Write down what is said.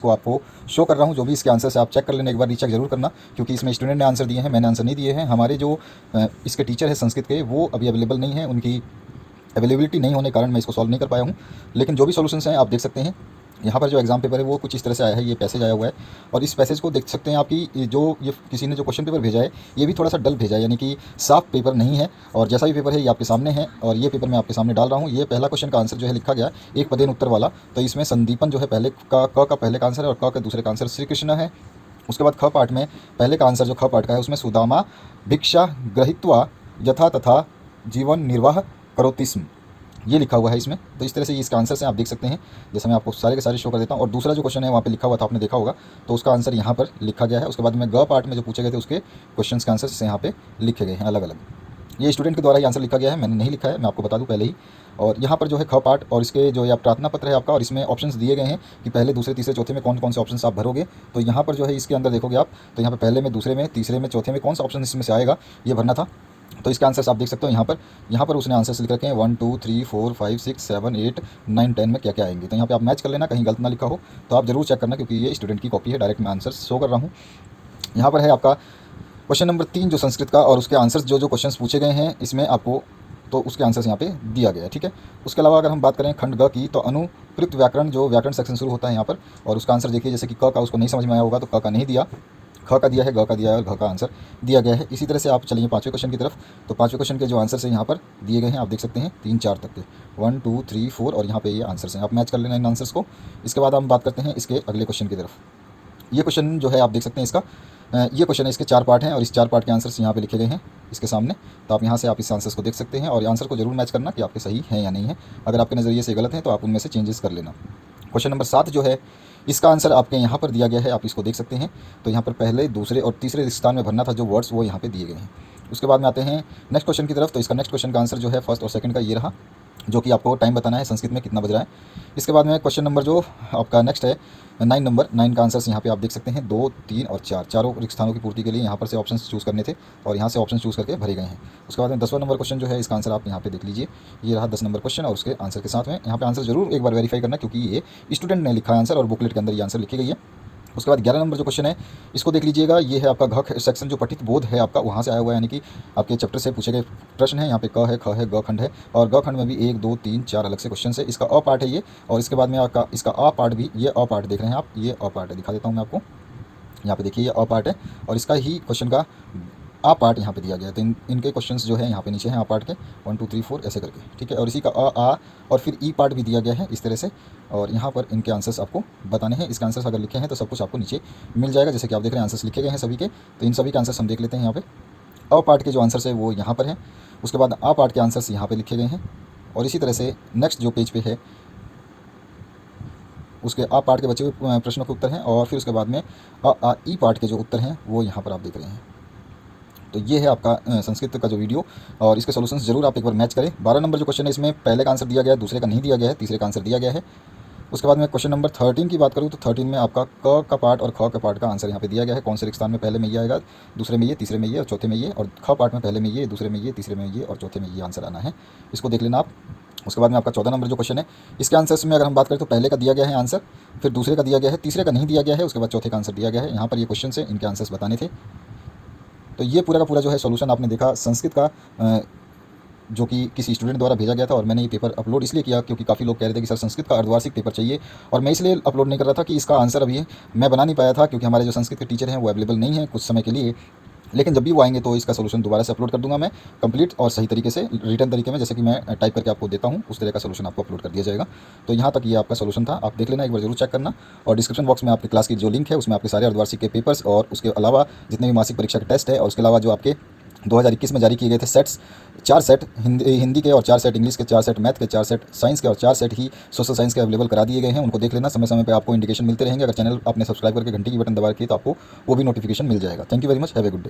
को आपको शो कर रहा हूँ। जो भी इसके आंसर है आप चेक कर लेना, एक बार रीचेक जरूर करना, क्योंकि इसमें स्टूडेंट ने आंसर दिए हैं, मैंने आंसर नहीं दिए हैं। हमारे जो इसके टीचर हैं संस्कृत के, वो अभी अवेलेबल नहीं है, उनकी अवेलेबिलिटी नहीं होने के कारण मैं इसको सॉल्व नहीं कर पाया हूँ। लेकिन जो भी सॉल्यूशंस हैं आप देख सकते हैं। यहाँ पर जो एग्जाम पेपर है वो कुछ इस तरह से आया है, ये पैसेज आया हुआ है, और इस पैसेज को देख सकते हैं आप कि जो ये किसी ने जो क्वेश्चन पेपर भेजा है ये भी थोड़ा सा डल भेजा है, यानी कि साफ पेपर नहीं है। और जैसा भी पेपर है ये आपके सामने है, और ये पेपर मैं आपके सामने डाल रहा हूँ। ये पहला क्वेश्चन का आंसर जो है लिखा गया एक पदेन उत्तर वाला, तो इसमें संदीपन जो है पहले का क का पहले का आंसर है, और क का दूसरे का आंसर श्री कृष्ण है। उसके बाद ख पार्ट में पहले का आंसर जो ख पार्ट का है उसमें सुदामा भिक्षा ग्रहित्वा यथा तथा जीवन निर्वाह करोतिस्म, ये लिखा हुआ है इसमें। तो इस तरह से ये इसका आंसर है, आप देख सकते हैं। जैसे मैं आपको सारे के सारे शो कर देता हूँ। और दूसरा जो क्वेश्चन है वहाँ पे लिखा हुआ था, आपने देखा होगा, तो उसका आंसर यहाँ पर लिखा गया है। उसके बाद में ग पार्ट में जो पूछे गए थे उसके क्वेश्चन के आंसर यहाँ पे लिखे गए हैं अलग अलग। ये स्टूडेंट के द्वारा ही आंसर लिखा गया है, मैंने नहीं लिखा है, मैं आपको बता दूं पहले ही। और यहाँ पर जो है ख पार्ट और इसके जो ये प्रार्थना पत्र है आपका, और इसमें ऑप्शंस दिए गए हैं कि पहले दूसरे तीसरे चौथे में कौन कौन से ऑप्शंस आप भरोगे। तो यहाँ पर जो है इसके अंदर देखोगे आप, तो यहाँ पर पहले में, दूसरे में, तीसरे में, चौथे में कौन सा ऑप्शन इसमें से आएगा ये भरना था। तो इसके आंसर्स आप देख सकते हो यहाँ पर उसने आंसर्स लिख रखे हैं 1 2 3 4 5 6 7 8 9 10 में क्या क्या आएंगे। तो यहाँ पे आप मैच कर लेना, कहीं गलत ना लिखा हो तो आप जरूर चेक करना, क्योंकि ये स्टूडेंट की कॉपी है, डायरेक्ट मैं आंसर शो कर रहा हूँ। यहाँ पर है आपका क्वेश्चन नंबर 3 जो संस्कृत का, और उसके आंसर्स जो क्वेश्चन पूछे गए हैं इसमें आपको, तो उसके आंसर्स यहाँ पे दिया गया है, ठीक है। उसके अलावा अगर हम बात करें खंड ग की, तो अनुप्रयुक्त व्याकरण, जो व्याकरण सेक्शन शुरू होता है यहाँ पर, और उसका आंसर देखिए, जैसे कि क का उसको नहीं समझ में आया होगा तो क का नहीं दिया, ख का दिया है, ग का दिया है, और घ का आंसर दिया गया है। इसी तरह से आप चलिए पाँचवें क्वेश्चन की तरफ। तो पाँचवें क्वेश्चन के जो आंसर हैं यहाँ पर दिए गए हैं, आप देख सकते हैं 3 4 तक के, 1 2 3 4, और यहाँ पे ये आंसर्स हैं, आप मैच कर लेना इन आंसर्स को। इसके बाद हम बात करते हैं इसके अगले क्वेश्चन की तरफ। ये क्वेश्चन जो है आप देख सकते हैं इसका, ये क्वेश्चन है, इसके 4 पार्ट हैं, और इस 4 पार्ट के आंसर्स यहाँ पे लिखे गए हैं इसके सामने। तो आप यहाँ से आप इस आंसर्स को देख सकते हैं, और आंसर को जरूर मैच करना कि आपके सही हैं या नहीं है। अगर आपके नज़रिए से गलत है तो आप उनमें से चेंजेस कर लेना। क्वेश्चन नंबर 7 जो है इसका आंसर आपके यहाँ पर दिया गया है, आप इसको देख सकते हैं। तो यहाँ पर पहले, दूसरे और तीसरे स्थान में भरना था जो वर्ड्स, वो यहाँ पे दिए गए हैं। उसके बाद में आते हैं नेक्स्ट क्वेश्चन की तरफ। तो इसका नेक्स्ट क्वेश्चन का आंसर जो है फर्स्ट और सेकंड का ये रहा, जो कि आपको टाइम बताना है संस्कृत में कितना बज रहा है। इसके बाद में क्वेश्चन नंबर जो आपका नेक्स्ट है 9 नंबर, 9 का आंसर्स यहाँ पे आप देख सकते हैं 2 3 और 4, चारों रिक्त स्थानों की पूर्ति के लिए यहाँ पर से ऑप्शंस चूज़ करने थे, और यहाँ से ऑप्शन चूज़ करके भरे गए हैं। उसके बाद में 10वां नंबर क्वेश्चन जो है इसका आंसर आप यहाँ पे देख लीजिए, ये रहा 10 नंबर क्वेश्चन, और उसके आंसर के साथ में यहाँ पे आंसर जरूर एक बार वेरीफाई करना, क्योंकि ये स्टूडेंट ने लिखा है आंसर, और बुकलेट के अंदर ये आंसर लिखी गई है। उसके बाद 11 नंबर जो क्वेश्चन है इसको देख लीजिएगा, ये है आपका घ सेक्शन, जो पठित बोध है आपका, वहाँ से आया हुआ है, यानी कि आपके चैप्टर से पूछे गए प्रश्न है। यहाँ पे क है, ख है, ग खंड है, और ग खंड में भी 1 2 3 4 अलग से क्वेश्चन है। इसका अ पार्ट है ये, और इसके बाद में आपका इसका अ पार्ट भी, ये अ पार्ट देख रहे हैं आप, ये अ पार्ट है, दिखा देता हूँ मैं आपको। यहाँ पे देखिए ये अ पार्ट है, और इसका ही क्वेश्चन का आ पार्ट यहाँ पे दिया गया है। तो इनके क्वेश्चंस जो है यहाँ पे नीचे हैं, आ पार्ट के 1 2 3 4 ऐसे करके, ठीक है। और इसी का आ और फिर ई पार्ट भी दिया गया है इस तरह से, और यहाँ पर इनके आंसर्स आपको बताने हैं। इसके आंसर्स अगर लिखे हैं तो सब कुछ आपको नीचे मिल जाएगा, जैसे कि आप देख रहे हैं आंसर्स लिखे गए हैं सभी के। तो इन सभी के आंसर्स हम देख लेते हैं यहाँ पे। अ पार्ट के जो आंसर्स है वो यहाँ पर है, उसके बाद आ पार्ट के आंसर्स यहाँ पर लिखे गए हैं, और इसी तरह से नेक्स्ट जो पेज पे है उसके आ पार्ट के बचे हुए प्रश्नों के उत्तर हैं, और फिर उसके बाद में ई पार्ट के जो उत्तर हैं वो यहाँ पर आप देख रहे हैं। तो ये है आपका संस्कृत का जो वीडियो, और इसके सॉल्यूशंस जरूर आप एक बार मैच करें। 12 नंबर जो क्वेश्चन है इसमें पहले का आंसर दिया गया है, दूसरे का नहीं दिया गया है, तीसरे का आंसर दिया गया है। उसके बाद में क्वेश्चन नंबर 13 की बात करूँ तो 13 में आपका क का पार्ट और ख का पार्ट का आंसर यहाँ पे दिया गया है, कौन से रिक्त स्थान में पहले में ये आएगा, दूसरे में ये, तीसरे में ये, और चौथे में ये, और ख पार्ट में पहले में ये, दूसरे में ये, तीसरे में ये, और चौथे में ये आंसर आना है, इसको देख लेना आप। उसके बाद में आपका 14 नंबर जो क्वेश्चन है इसके आंसर्स में अगर हम बात करें तो पहले का दिया गया है आंसर, फिर दूसरे का दिया गया है, तीसरे का नहीं दिया गया है, उसके बाद चौथे का आंसर दिया गया है। यहाँ पर ये क्वेश्चन है, इनके आंसर्स बताने थे। तो ये पूरा का पूरा जो है सॉल्यूशन आपने देखा संस्कृत का, जो कि किसी स्टूडेंट द्वारा भेजा गया था, और मैंने ये पेपर अपलोड इसलिए किया क्योंकि काफ़ी लोग कह रहे थे कि सर संस्कृत का अर्धवार्षिक पेपर चाहिए, और मैं इसलिए अपलोड नहीं कर रहा था कि इसका आंसर अभी मैं बना नहीं पाया था, क्योंकि हमारे जो संस्कृत के टीचर हैं वो अवेलेबल नहीं है कुछ समय के लिए। लेकिन जब भी वो आएंगे तो इसका सोल्यूशन दोबारा से अपलोड कर दूंगा मैं, कंप्लीट और सही तरीके से, रिटर्न तरीके में, जैसे कि मैं टाइप करके आपको देता हूँ उस तरह का सोल्यूशन आपको अपलोड कर दिया जाएगा। तो यहाँ तक ये आपका सोल्यूशन था, आप देख लेना, एक बार जरूर चेक करना। और डिस्क्रिप्शन बॉक्स में आपके क्लास की जो लिंक है उसमें आपके सारे अर्धवार्षिक के पेपर्स, और उसके अलावा जितने भी मासिक परीक्षा के टेस्ट है, और उसके अलावा जो आपके 2021 में जारी किए गए थे सेट्स, 4 सेट हिंदी के, और 4 सेट इंग्लिश के, 4 सेट मैथ के, 4 सेट साइंस के, और 4 सेट ही सोशल साइंस के अवेलेबल करा दिए गए हैं। उनको देख लेना, समय समय पे आपको इंडिकेशन मिलते रहेंगे। अगर चैनल आपने सब्सक्राइब करके घंटी की बटन दबा रखी है तो आपको वो भी नोटिफिकेशन मिल जाएगा। Thank you very much, have a good day.